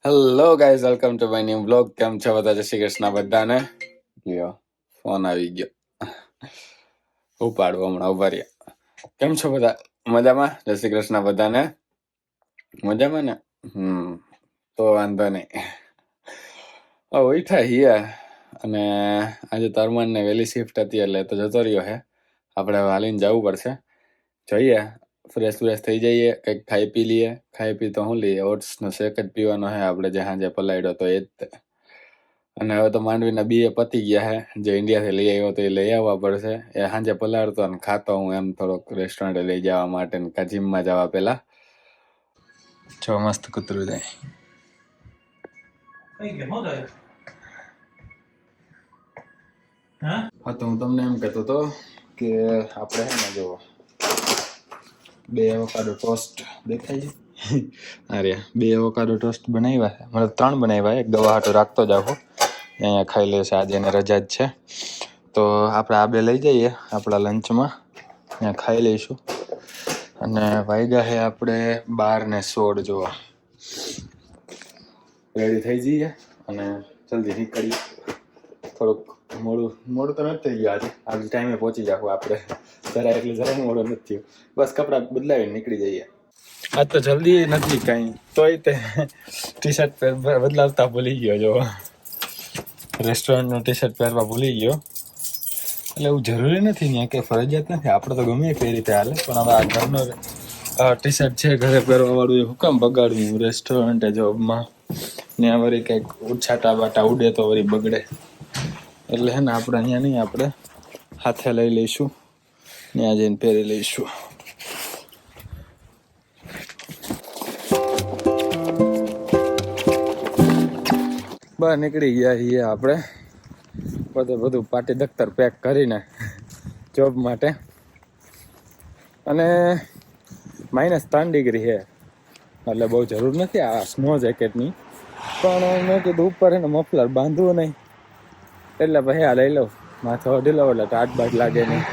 Hello guys, welcome to my new blog. કેમ છો બધા? જય શ્રી કૃષ્ણ બધાને. લ્યો ફોન આવી ગયો, ઉપાડવો હમણાં. ઉભા રહ્યા. કેમ છો બધા? મજામાં? જય શ્રી કૃષ્ણ બધાને. મજામાં ને? તો વાંધો નહીં. ઉઠા હિયા અને આજે તરમાન ને વહેલી શિફ્ટ હતી એટલે તો જતો રહ્યો હે. આપણે હવે હાલીને જવું પડશે. જોઈએ, ફ્રેશ થઈ જઈએ, કંઈક ખાઈ પી લઈએ. ખાઈ પી તો શું લઈએ? ઓટ્સનો શેક જ પીવાનો હે આપણે, જે સાંજે પલાળ્યો તો એ જ તે. અને હવે તો માંડવીના બીએ પતી ગયા હે. જે ઇન્ડિયાથી લઈ આવ્યો તો એ લઈ આવવા પડશે. એ સાંજે પલાળતો અને ખાતો હું એમ થોડોક રેસ્ટોરન્ટે લઈ જવા માટે, કા જીમમાં જવા પહેલા. જો મસ્ત કૂતરું જાય. હા, તો હું તમને એમ કહેતો હતો કે આપણે હે ને જો 2 એવોકાડો ટોસ્ટ દેખાય છે. અરે 2 એવોકાડો ટોસ્ટ બનાવ્યા છે, મતલબ 3 બનાવ્યા. એક દવા હાટો રાખતો જાવ, અહીંયા ખાઈ લેશે. આજે એને રજા જ છે, તો આપણે આ 2 લઈ જઈએ આપણા લંચમાં, ત્યાં ખાઈ લઈશું. અને વાગ્યા છે આપણે 12:16 જોવા. રેડી થઈ જઈએ અને જલ્દી નીકળીએ. થોડુંક મોડું તો નથી થઈ ગયું આજે ટાઈમે પહોંચી જાવ આપણે. જરાય મોડું નથી થયું. બસ કપડાં બદલાવીને નીકળી જઈએ. આ તો જલ્દી નથી કાંઈ, તોય તે ટી શર્ટ બદલાવતા ભૂલી ગયો. જો રેસ્ટોરન્ટનું ટી શર્ટ પહેરવા ભૂલી ગયો. એટલે એવું જરૂરી નથી ને, કે ફરજિયાત નથી. આપણે તો ગમે કઈ રીતે હાલે, પણ હવે આ ઘરનો ટી શર્ટ છે ઘરે પહેરવા વાળું, એ હુકમ બગાડવું રેસ્ટોરન્ટે જોબમાં ને? વળી કંઈક ઉછાટા બાટા ઉડે તો વળી બગડે. એટલે હે ને આપણે અહીંયા નહીં, આપણે હાથે લઈ લઈશું, ત્યાં જઈને પહેરી લઈશું. બહાર નીકળી ગયા છીએ આપણે બધું પાટી દફતર પેક કરીને જોબ માટે. અને -3 ડિગ્રી છે, એટલે બહુ જરૂર નથી આ સ્નો જેકેટની. પણ મેં કીધું ઉપર એને મફલર બાંધવું નહીં, એટલે પછી આ લઈ લઉં. માથે ઓઢી લઉં એટલે ટાટ બાટ લાગે નહીં.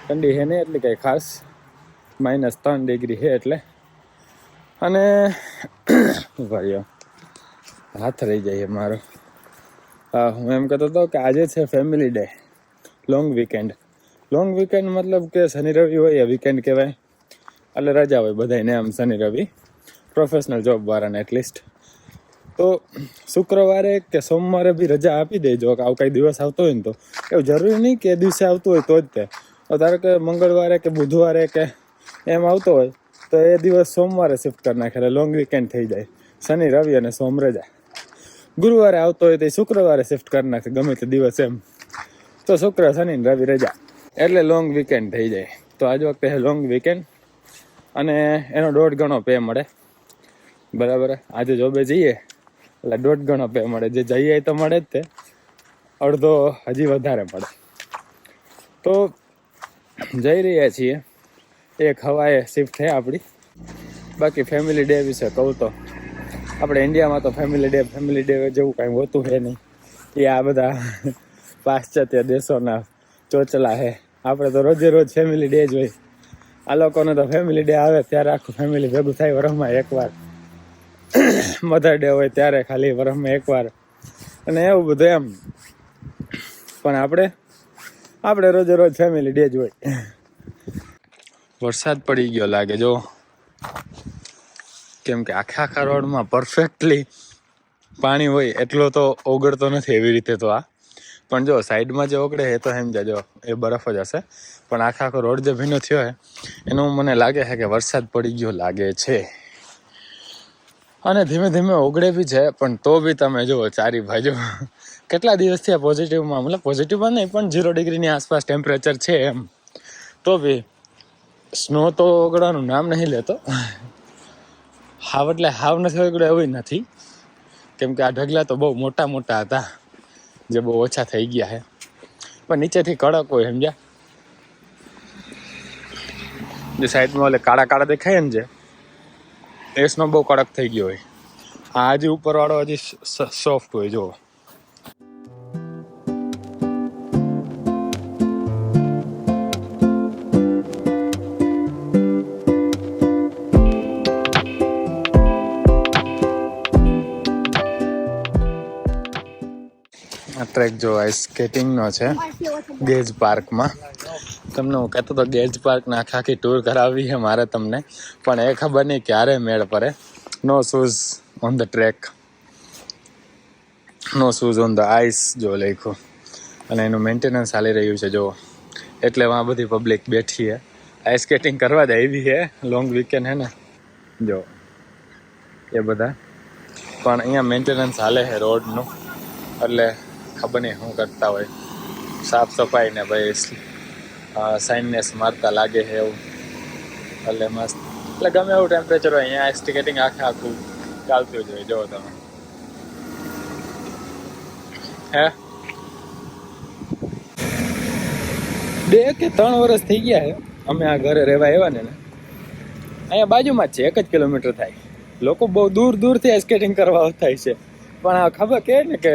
ઠંડી છે નહીં એટલી કંઈ ખાસ, -3 ડિગ્રી છે એટલે. અને ભાઈઓ હાથ રહી જાય મારો. હા, હું એમ કહેતો હતો કે આજે છે family day, long weekend. Long weekend મતલબ કે શનિ રવિ હોય, વીકેન્ડ કહેવાય. એટલે રજા હોય બધાને, એમ શનિ રવિ પ્રોફેશનલ જોબ વાળાને એટલીસ્ટ. તો શુક્રવારે કે સોમવારે બી રજા આપી દેજો. કે આવું કંઈ દિવસ આવતો હોય ને, તો એવું જરૂરી નહીં કે એ દિવસે આવતું હોય તો જ તે. ધારો કે મંગળવારે કે બુધવારે કે એમ આવતો હોય તો એ દિવસ સોમવારે શિફ્ટ કરી નાખે, એટલે લોંગ વીકેન્ડ થઈ જાય. શનિ રવિ અને સોમ રજા. ગુરુવારે આવતો હોય તો શુક્રવારે શિફ્ટ કરી નાખે, ગમે તે દિવસ એમ. તો શુક્ર શનિ રવિ રજા, એટલે લોંગ વીકેન્ડ થઈ જાય. તો આજ વખતે છે લોંગ વીકેન્ડ, અને એનો 1.5 ગણો પે મળે. બરાબર, આજે જોબે જઈએ એટલે 1.5 ગણો પે મળે. જે જઈએ તો મળે જ તે, અડધો હજી વધારે મળે. તો જઈ રહ્યા છીએ. એક હવાએ શિફ્ટ છે આપણી. બાકી ફેમિલી ડે વિશે કહું તો આપણે ઇન્ડિયામાં તો ફેમિલી ડે જેવું કાંઈ હોતું છે નહીં. એ આ બધા પાશ્ચાત્ય દેશોના ચોચલા છે. આપણે તો રોજે રોજ ફેમિલી ડે જ હોય. આ લોકોને તો ફેમિલી ડે આવે ત્યારે આખું ફેમિલી ભેગું થાય વરસમાં એકવાર. મધર ડે હોય ત્યારે ખાલી વરસમાં એકવાર, અને એવું બધું એમ. પણ આપણે રોજે રોજ ફેમિલી ડે જ હોય. વરસાદ પડી ગયો લાગે જો, કેમ કે આખા રોડમાં પરફેક્ટલી પાણી હોય એટલો તો ઓગળતો નથી એવી રીતે તો આ. પણ જો સાઈડમાં જે ઓગળે એ તો સમજાજો એ બરફ જ હશે. પણ આખો રોડ જે ભીનો થયો હોય એનું મને લાગે છે કે વરસાદ પડી ગયો લાગે છે. અને ધીમે ધીમે ઓગળે બી છે, પણ તો બી તમે જુઓ ચારી બાજુ કેટલા દિવસ થયા પોઝિટિવમાં, મતલબ પોઝિટિવમાં નહીં પણ 0 ડિગ્રીની આસપાસ ટેમ્પરેચર છે એમ. તો બી સ્નો તો ઓગળવાનું નામ નહીં લેતો. હાવ એટલે હાવ નથી ઓગળે એવું નથી, કેમ કે આ ઢગલા તો બહુ મોટા હતા, જે બહુ ઓછા થઈ ગયા છે. પણ નીચેથી કડક હોય, સમજ્યા? જે સાઈડમાં ઓલે કાળા દેખાય ને, જે એ સ્નો બહુ કડક થઈ ગયો હોય. આ હજી ઉપરવાળો હજી સોફ્ટ હોય. જો આ ટ્રેક જો આઈસ સ્કેટિંગનો છે ગેજ પાર્કમાં. તમને હું કહેતો તો ગેજ પાર્કને આખી ટૂર કરાવવી છે મારે તમને, પણ એ ખબર નહીં ક્યારે મેળ પડે. No shoes on the track, no shoes on the ice જો લખ્યું, અને એનું મેન્ટેનન્સ ચાલી રહ્યું છે જો, એટલે વहाँ બધી પબ્લિક બેઠી है. આઈસ સ્કેટિંગ કરવા જ આવી છે, લોંગ વીકેન્ડ હે ને જો એ બધા. પણ અહીંયા મેન્ટેનન્સ હાલે છે રોડનું, એટલે ખબર નહીં શું કરતા હોય, સાફ સફાઈ ને ભાઈ સાઇનનેસ મારતા લાગે છે એવું. એટલે મસ્ત, એટલે ગમે એવું ટેમ્પરેચર હોય અહીંયા આઈસ સ્કેટિંગ આખું ચાલતું જ હોય. જો તમે હે 2 કે 3 વર્ષ થઈ ગયા છે અમે આ ઘરે રહેવા આવ્યા ને. અહીંયા બાજુમાં જ છે, 1 જ કિલોમીટર થાય. લોકો બહુ દૂર દૂરથી સ્કેટિંગ કરવા આવતા છે, પણ આ ખબર કે ને કે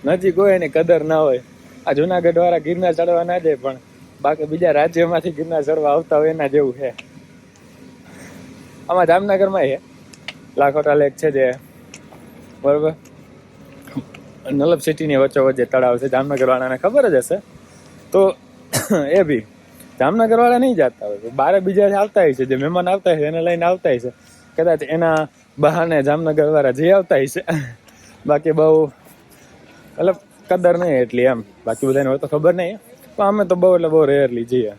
નજીક હોય એની કદર ના હોય. આ જુનાગઢ વાળા ગિરનાર ચડવા ના જાય, પણ બાકી બીજા રાજ્યમાંથી ગિરનાર ચડવા આવતા હોય એના જેવું છે. આમાં જામનગરમાં છે લાખોટા લેક છે જે, બરોબર, નલબ સિટીની વચ્ચોવચ્ચ જે તળાવ છે, જામનગર વાળાને ખબર જ હશે. તો એ બી જામનગર વાળા નહીં જતા હોય, બારે બીજા આવતા હોય છે, જે મહેમાન આવતા હોય એને લઈને આવતા હોય છે. કદાચ એના બહાને જામનગર વાળા જઈ આવતા હોય છે, બાકી બહુ એટલે કદર નહીં એટલી એમ. બાકી બધાને હોય તો ખબર નહીં, પણ અમે તો બહુ એટલે બહુ રેરલી જઈએ.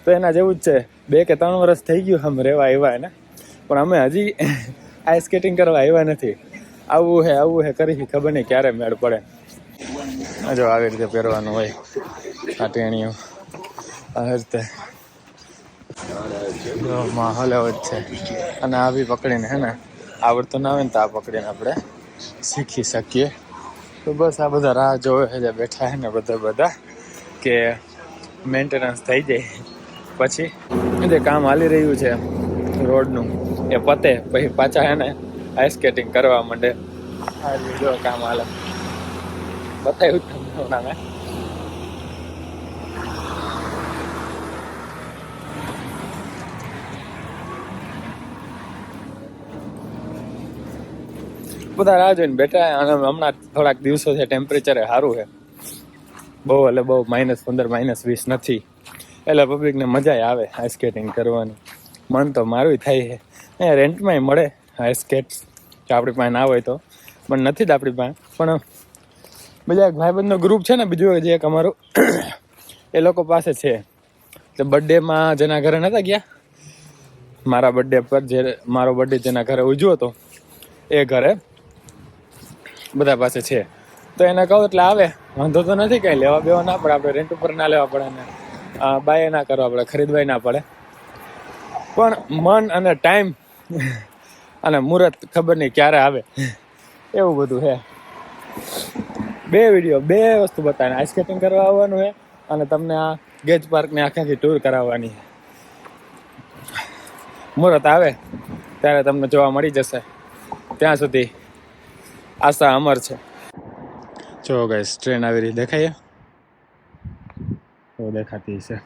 તો એના જેવું જ છે, 2 કે 3 વર્ષ થઈ ગયું અમે રહેવા આવ્યા એને, પણ અમે હજી આઈસ સ્કેટિંગ કરવા આવ્યા નથી. આવું હે કરી ખબર નહીં ક્યારે મેળ પડે. જો આવી રીતે પહેરવાનું હોય આ ટેણીઓ, આવી રીતે માહોલ એવો જ છે. અને આ બી પકડીને હે ને, આવડતું ના હોય ને તો આ પકડીને આપણે શીખી શકીએ. તો બસ આ બધા રાહ જોવે છે, બેઠા છે ને બધા કે મેન્ટેનન્સ થઈ જાય પછી જે કામ હાલી રહ્યું છે રોડનું એ પતે પછી પાછા હે ને આઈસ સ્કેટિંગ કરવા માંડે. આ જો કામ હાલે બતાવ્યું તમને મેં. બધા રાહ જોઈને બેઠા, અને હમણાં થોડાક દિવસોથી ટેમ્પરેચર સારું છે, બહુ એટલે બહુ -15 -20 નથી, એટલે પબ્લિકને મજા આવે આઈસ સ્કેટિંગ કરવાની. મન તો મારું થાય છે. અહીંયા રેન્ટમાંય મળે આઈસ સ્કેટ્સ, જો આપણી પાસે ના હોય તો, પણ નથી જ આપણી પાસે. પણ બીજા એક ભાઈબંધનો ગ્રુપ છે ને, બીજું જે એક અમારું, એ લોકો પાસે છે. તો બર્થડેમાં જેના ઘરે નહોતા ગયા, મારા બર્થડે પર જે મારો બર્થડે જેના ઘરે ઉજવ્યો હતો એ ઘરે બધા પાસે છે. તો એને કહું એટલે આવે, વાંધો તો નથી, કંઈ લેવા બેવા ના પડે, આપણે રેન્ટ ઉપર ના લેવા પડે ને બાય ના કરવા પડે, ખરીદવાય ના પડે. પણ મન અને ટાઈમ અને મુહૂર્ત ખબર નહીં ક્યારે આવે, એવું બધું છે. 2 વિડીયો 2 વસ્તુ બતાવીને આઈસ સ્કેટિંગ કરવા આવવાનું છે, અને તમને આ ગેજ પાર્કની આખી ટૂર કરાવવાની છે. મુહૂર્ત આવે ત્યારે તમને જોવા મળી જશે. ત્યાં સુધી આશા અમર છે. જો ગાઈસ ટ્રેન આવી રહી દેખાય, તો દેખાતી છે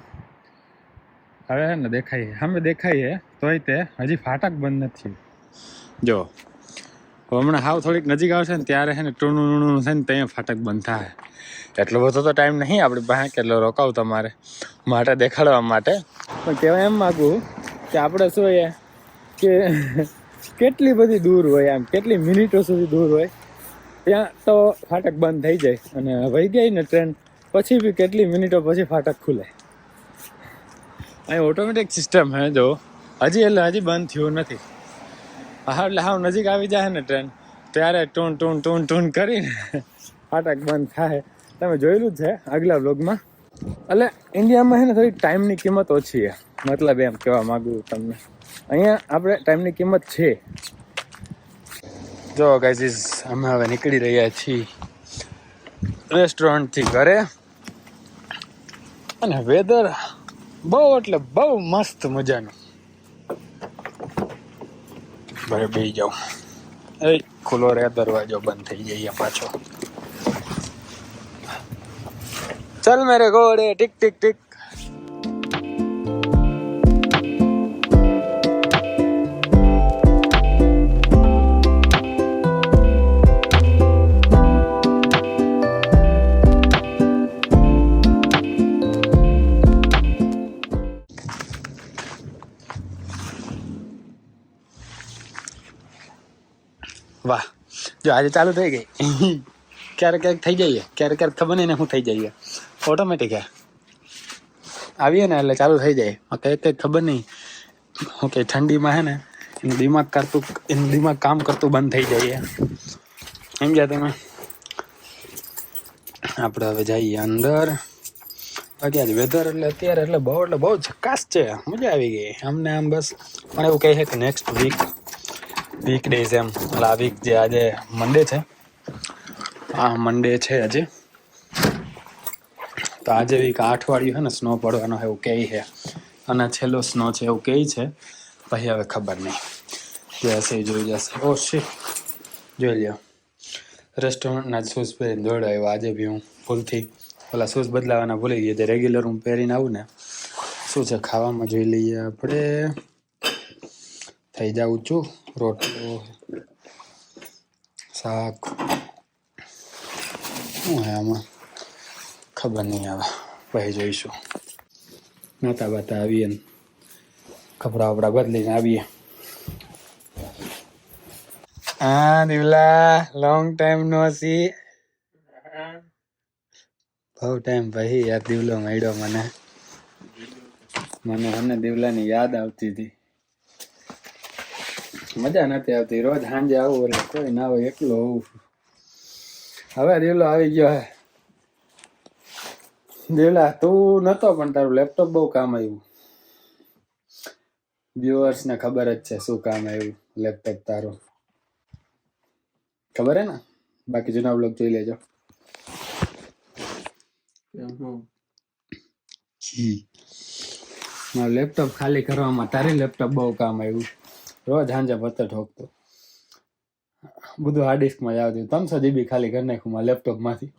હવે ને, દેખાય સામે દેખાય છે, તોય તે હજી ફાટક બંધ નથી. જો હમણાં હાવ થોડીક નજીક આવશે ને ત્યારે છે ને ટૂણું છે ને ત્યાં ફાટક બંધ થાય. એટલો બધો તો ટાઈમ નહીં આપણી પાસે કેટલો રોકાવ તમારે માટે દેખાડવા માટે. પણ કહેવાય એમ માગું કે આપણે શું એ કે કેટલી બધી દૂર હોય, આમ કેટલી મિનિટો સુધી દૂર હોય, ત્યાં તો ફાટક બંધ થઈ જાય, અને વહી ગઈ ને ટ્રેન પછી બી કેટલી મિનિટો પછી ફાટક ખુલે. અહીં ઓટોમેટિક સિસ્ટમ હે જો, હજી બંધ થયું નથી. હા એટલે હાવ નજીક આવી જાય ને ટ્રેન ત્યારે ટૂન કરીને ફાટક બંધ થાય. તમે જોયેલું જ છે આગલા વ્લોગમાં. એટલે ઇન્ડિયામાં છે ને થોડી ટાઈમની કિંમત ઓછી છે, મતલબ એમ કહેવા માગું તમને. અહીંયા આપણે ટાઈમની કિંમત છે. જો ગાઈઝ અમે હવે નીકળી રહ્યા છીએ રેસ્ટોરન્ટથી ઘરે, અને વેધર બહુ એટલે બહુ મસ્ત મજાનું. ઘરે બેસી જાઉં, એ ખુલ્લો રહે દરવાજો, બંધ થઈ જાય પાછો. ચલ મેરે ઘોડે ટિક ટિક ટિક. વાહ, જો આજે ચાલુ થઈ ગઈ. ક્યારેક ક્યારેક થઈ જઈએ, ક્યારેક ક્યારેક ખબર નહીં ને શું થઈ જઈએ, ઓટોમેટિક હે આવીએ ને એટલે ચાલુ થઈ જાય. કંઈક કંઈક ખબર નહીં શું કે ઠંડીમાં હે ને એનું દિમાગ કામ કરતું બંધ થઈ જાય. સમજ્યા તમે? આપણે હવે જઈએ અંદર. બાકી આજ વેધર અત્યારે બહુ ઝકાસ છે, મજા આવી ગઈ અમને આમ. બસ પણ એવું કહે છે કે નેક્સ્ટ વીક ડેઝ એમ, એટલે આ વીક જે આજે મંડે છે, મંડે છે આજે, તો આજે વીક 8 અઠવાડિયું છે ને સ્નો પડવાનો એવું કહે છે, અને છેલ્લો સ્નો છે એવું કહે છે. પછી હવે ખબર નહીં, જશે જોઈ જશે. ઓ શિટ, જોઈ લ્યો રેસ્ટોરન્ટના શૂઝ પહેરીને દોડાવ્યો આજે બી હું ભૂલથી. ઓલા શૂઝ બદલાવાના ભૂલી ગયા. જે રેગ્યુલર હું પહેરીને આવું ને, શું છે ખાવામાં જોઈ લઈએ આપણે. થઈ જાઉં છું, રોટલો શાક શું હે આમાં ખબર નહીં આવે, પછી જોઈશું. નાતા બાતા આવીએ ને કપડા વપડા બદલીને આવીએ. હા દિવલા, લોંગ ટાઈમ નો સી. બહુ ટાઈમ પછી યાર દિવલો મળ્યો મને દિવલાની યાદ આવતી હતી. મજા નથી આવતી, રોજ સાંજે આવું એટલે કોઈ ના હોય, એકલો હોવું. હવે દિવલો આવી ગયો હે. દિવલા તું નતો પણ તારું લેપટોપ બહુ કામ આવ્યું. વ્યુઅર્સ ને ખબર જ છે શું કામ આવ્યું લેપટોપ તારું, ખબર હે ને? બાકી જૂના બ્લોગ જોઈ લેજો. મારું લેપટોપ ખાલી કરવામાં તારે લેપટોપ બહુ કામ આવ્યું. રોજ સાંજે પત્તે ઠોકતો, બધું હાર્ડ ડિસ્કમાં જ આવતું. 300 GB ખાલી કરી નાખ્યું મારા લેપટોપમાંથી.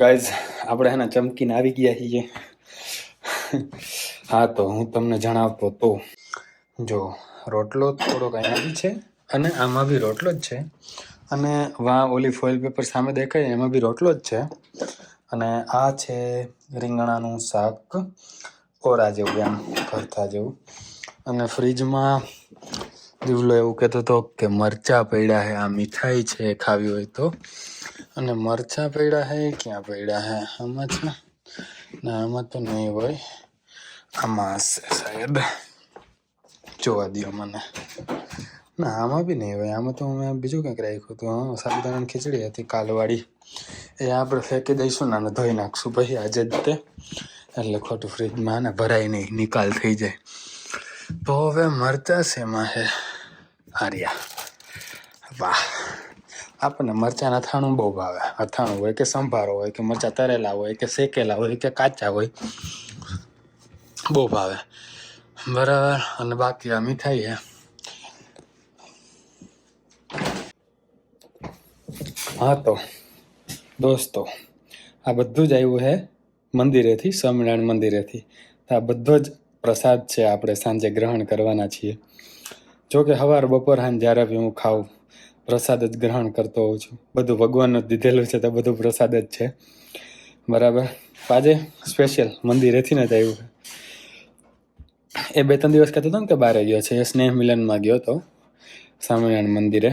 ગાઈઝ આપણે એના ચમકીને આવી ગયા છીએ. હા તો હું તમને જણાવતો તો, જો રોટલો થોડોક અહીંયા બી છે અને આમાં બી રોટલો જ છે, અને ઓલી ફોઇલ પેપર સામે દેખાય એમાં બી રોટલો જ છે, અને આ છે રીંગણાનું શાક, ઓરા જેવું આમ ભરતા જેવું. અને ફ્રીજમાં દીવલો એવું કહેતો હતો કે મરચાં પડ્યા છે, આ મીઠાઈ છે ખાવી હોય તો. અને મરચાં પડ્યા છે ક્યાં પડ્યા છે? આમાં છે ના, આમાં તો નહીં હોય, આમાં હશે શાયદ, જોવા દો મને. ના આમાં બી નહીં હોય, આમાં તો મેં બીજું કંઈક રાખ્યું હતું. હા, સાબુદાણાની ખીચડી હતી કાલવાળી, એ આપણે ફેંકી દઈશું ને ધોઈ નાખશું પછી આજે જ તે, એટલે ખોટું ફ્રીજમાં ને ભરાય નહીં, નિકાલ થઈ જાય. તો હવે મરચાં શેમાં છે? આર્યા, વાહ. આપણને મરચાં અથાણું બહુ ભાવે. અથાણું હોય કે સંભારો હોય કે મરચાં તરેલા હોય કે શેકેલા હોય કે કાચા હોય, બહુ ભાવે. બરાબર. અને બાકી આ મીઠાઈ હે. હા તો દોસ્તો, આ બધું જ આવ્યું છે મંદિરેથી, સ્વામિનારાયણ મંદિરેથી. આ બધો જ પ્રસાદ છે, આપણે સાંજે ગ્રહણ કરવાના છીએ. જો કે સવાર બપોર સાંજ જ્યારે બી હું ખાઉં પ્રસાદ જ ગ્રહણ કરતો હોઉં છું. બધું ભગવાનનું જ દીધેલું છે તો બધું પ્રસાદ જ છે. બરાબર. આજે સ્પેશિયલ મંદિરેથી ને જ આવ્યું છે. એ 2-3 દિવસ કહેતો હતો ને કે બહાર ગયો છે, એ સ્નેહ મિલનમાં ગયો હતો સ્વામિનારાયણ મંદિરે.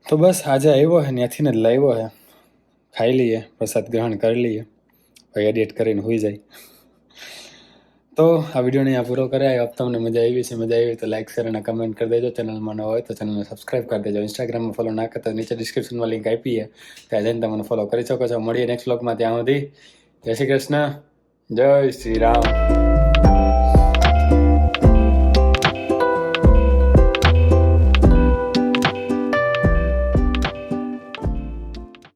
તો બસ આજે આવ્યો છે, ત્યાંથી ને જ લાવ્યો છે. ખાઈ લઈએ, પ્રસાદ ગ્રહણ કરી લઈએ, પછી એડિટ કરીને હોઈ જાય. તો આ વિડીયોને અહીંયા પૂરો કર્યા. હવે તમને મજા આવી છે, મજા આવી તો લાઈક શેર અને કમેન્ટ કરી દેજો. ચેનલમાં ન હોય તો ચેનલને સબસ્ક્રાઈબ કરી દેજો. ઇન્સ્ટાગ્રામમાં ફોલો ના કરતા નીચે ડિસ્ક્રિપ્શનમાં લિંક આપી છે, ત્યાં જઈને તમને ફોલો કરી શકો છો. મળીએ નેક્સ્ટ વ્લોગમાં. ત્યાં સુધી જય શ્રી કૃષ્ણ, જય શ્રી રામ.